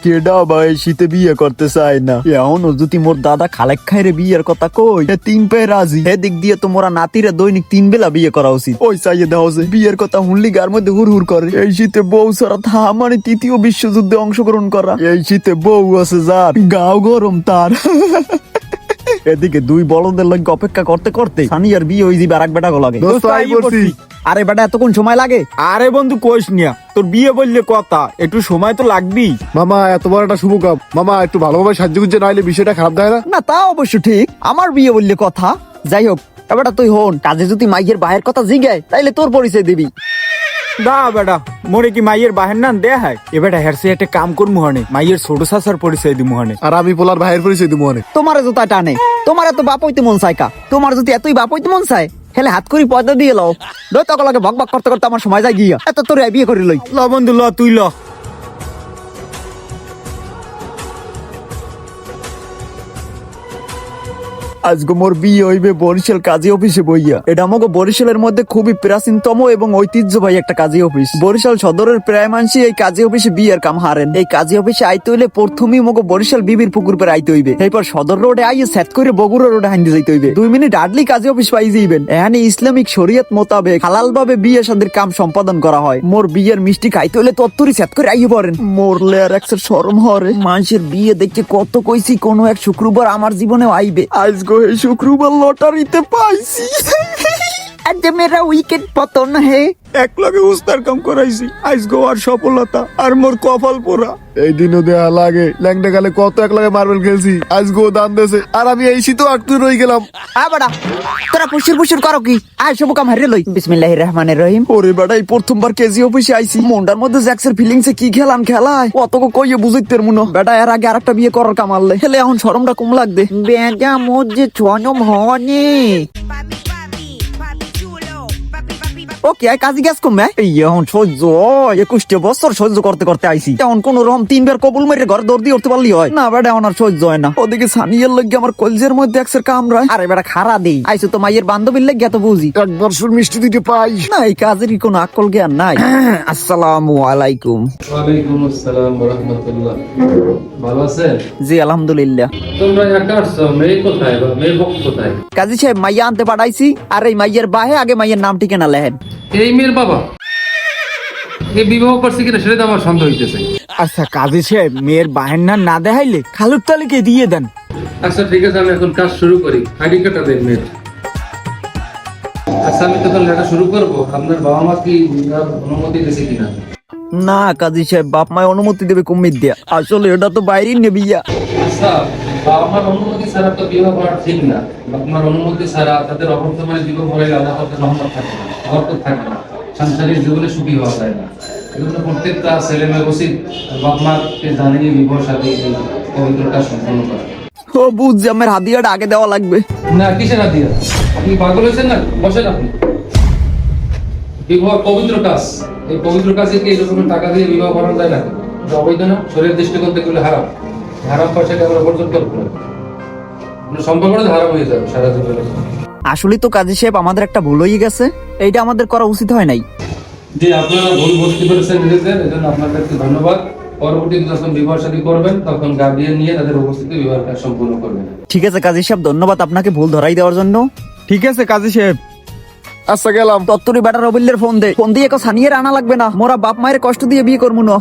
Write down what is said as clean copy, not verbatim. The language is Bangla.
কেডা ভাই শীতে বিয়ে করতে চায় না? এখনো যদি মোর দাদা খালেক খাইরে বিয়ের কথা কই, তিন পায়ে রাজি। এদিক দিয়ে তো মোরা নাতিরা দৈনিক 3 বেলা বিয়ে করা উচিত। ওই চাইয়ে দেওয়া যে বিয়ের কথা শুনলি গার মধ্যে হুর হুর করে। এই শীতে বউ ছাড়া থা মানে তৃতীয় বিশ্বযুদ্ধে অংশগ্রহণ করা। এই শীতে বউ আছে যার, গাও গরম তার। এদিকে দুই বড়দের লঙ্কা অপেক্ষা করতে করতে সানিয়ার বিয়ে হয়ে যাবে আর এক বেটা লাগে। আরে বেটা এতক্ষণ সময় লাগে? আরে বন্ধু কইস নিয়া, তোর বিয়ে বললে কথা, একটু সময় তো লাগবেই। মামা এত বড় একটা শুভ কাম, মামা একটু ভালোভাবে সাহায্য করছে, নাইলে বিষয়টা খারাপ দেয় না। না তা অবশ্য ঠিক, আমার বিয়ে বললে কথা। যাই হোক এবারটা তুই হন, কাজে যদি মাইয়ের বাহের কথা জিগায় তাইলে তোর পরিচয় দিবি। দা বেটা মোরে কি মাইয়ের বাহের নাম দেয়া হয়? এবারে হেরসে একটা কাম করমু হনে, মাইয়ের ছোট শাসার পরিচয় দিমু হনে। আর আমি পোলার ভাইয়ের পরিচয় দিব অনেক। তোমারে জোতা টানে, তোমার এত বাপ হইতে মন চায় কা? তোমার যদি এতই বাপ হইতে মন চায় হেলে হাত করি পয়দা দিয়ে লও। দই তকলাকে ভক ভক করতে করতে আমার সময় যায় গিয়া, এত তোর বিয়ে করে লই। ল বন্ধু ল, তুই ল। আজকে মোর বিয়ে হইবে বরিশাল কাজী অফিসে বইয়া। এটা আমাকে বরিশালের মধ্যে খুবই প্রাচীনতম এবং ঐতিহ্যবাহী একটা কাজী অফিস। বরিশাল সদরের প্রায় মানুষই এই কাজী অফিসে বিয়ের কাম হারেন। এই কাজী অফিসে আইতে হইলে প্রথমেই মগো বরিশাল বিবির পুকুর পর আইতে হইবে। এরপর সদর রোডে আইয়ে সেট করে বগুড়া রোডে হাইতে যাইতে হইবে। 2 মিনিট আডলি কাজী অফিস পাই যাইবেন। এখানে ইসলামিক শরীয়ত মোতাবেক হালাল ভাবে বিয়ে শাদীর কাম সম্পাদন করা হয়। মোর বিয়ের মিষ্টি খাইতে হইলে তত্তরি সেট করে আইয়ে পড়েন। মরলে আর একসাথে শরম হরে। মানুষের বিয়ে দেখে কত কইছি কোনো এক শুক্রবার আমার জীবনেও আইবে। আজগো এই শুক্রবার লটারিতে পাইছি। আজ মেরা উইকেট পতন হে। এক লগে উস্তার কাম করাইছি, আজকে আর সফলতা আর মোর কপাল পোড়া। এই দিনও দেয়া লাগে, ল্যাংটা গালে কত এক লাগে মার্বেল খেলছি, আজকেও দান দেছে, আর আমি এই শীতও আটটু রয়ে গেলাম। বাড়া তোরা পুষুর পুষুর করো কি? আয় সব কাম হারিয়ে লই। বিসমিল্লাহির রহমানির রহিম। ওরে বেটা এই প্রথমবার কেজি অফিসে আইছি, মনটার মধ্যে জ্যাক্সের ফিলিংসে কি খেলাম খেলায় অতকে কইয়ে বুঝাইতে পারমু। বেটা এর আগে আরেকটা বিয়ে করার কাম আনলে হেলে এখন শরমটা কম লাগবে। বেজা মোর যে ছনম হনি। ওকে আই কাজী গ্যাস কমে এই এখন সহ্য 21টা বছর সহ্য করতে করতে আইছি। এখন কোন রকম 3 বার কবুল মেরে ঘর দৌড় দিয়ে উঠতে পারলি হয় না? বেটা এখন আর সহ্য হয় না। ওদিকে সানিয়ার লগে আমার কলজের মধ্যে একসের কামড়ায়। আরে বেটা খারা দেই আইছো তো মাইয়ের বান্ধবীর লাগে তো বুঝি। একবার শুন মিষ্টি দিতে পাই না এই কাজেরই কোনো আকল জ্ঞান নাই। আসসালামু আলাইকুম। ওয়ালাইকুম আসসালাম ওয়া রাহমাতুল্লাহ। ভালো আছেন? জি আলহামদুলিল্লাহ। তোমরা একা আসছো, মেয়ে কোথায় বা মেয়ের পক্ষ কোথায়? কাজী সাহেব মাইয়া আনতে পাঠাইছি, আর এই মাইয়ের বাহে আগে মাইয়ের নাম ঠিকানা লেখেন। এই মেয়ের বাবা এই বিবাহ করছে কিনা সেটা তো আমার সন্দেহ হইতেছে। আচ্ছা কাজী সাহেব, মেয়ের বাহের নাম না দেখাইলে খালুর তালিকে দিয়ে দেন। আচ্ছা ঠিক আছে, আমি এখন কাজ শুরু করি। আইডি কার্ডটা দেন মেয়ের। আচ্ছা আমি তখন লেখা শুরু করবো। আপনার বাবা মা কি অনুমতি দিয়েছে কিনা? না কাজী সাহেব, বাপ মায় অনুমতি দেবে কুমির দিয়া। আসলে এটা তো বাইরেই নেবিয়া। আচ্ছা বাবা মার অনুমতি ছাড়া তো বিবাহ করা ঠিক না। বাবা মার অনুমতি ছাড়া তাদের অবর্তমানে বিবাহ করে আল্লাহ তাআলার রহমত থাকে না, বরকত থাকে না, সাংসারিক জীবনে সুখী হওয়া যায় না। এজন্য প্রত্যেকটা ছেলে মেয়ে উচিত বাবা মাকে জানিয়ে বিবাহ সাথে এই পবিত্রতা সম্পন্ন করা। ও বুঝছি, আমার হাদিয়াটা আগে দেওয়া লাগবে। না কিসের হাদিয়া? আপনি পাগল হয়েছেন না? বসেন আপনি। বিবাহ পবিত্র কাজ, এই পবিত্র কাজে কি এরকম টাকা দিয়ে বিবাহ করা যায় না? এটা অবৈধ না? শরীরের দৃষ্টিকোণ থেকে হলে হারাম। হারাম পয়সাকে আমরা বর্জন করবো না। সম্পর্কটা হারাম হয়ে যাবে সারা জীবনে। আসলে তো কাজী সাহেব আমাদের একটা ভুল হয়ে গেছে, এইটা আমাদের করা উচিত হয় নাই। জি আপনারা ভুল বুঝতে পেরেছেন নিজেদের, এজন্য আপনাদেরকে ধন্যবাদ। পরবর্তীতে যখন বিবাহ শাদী করবেন তখন গার্ডিয়ান নিয়ে তাদের উপস্থিতি বিবাহ কাজ সম্পূর্ণ করবেন। ঠিক আছে কাজী সাহেব, ধন্যবাদ আপনাকে ভুল ধরাই দেওয়ার জন্য। ঠিক আছে কাজী সাহেব। আচ্ছা গেলাম। তত্তরি বেটার রবিলের ফোন দিয়ে সানিয়ে আনা লাগবে না। মোরা বাপ মায়ের কষ্ট দিয়ে বিয়ে করবো না।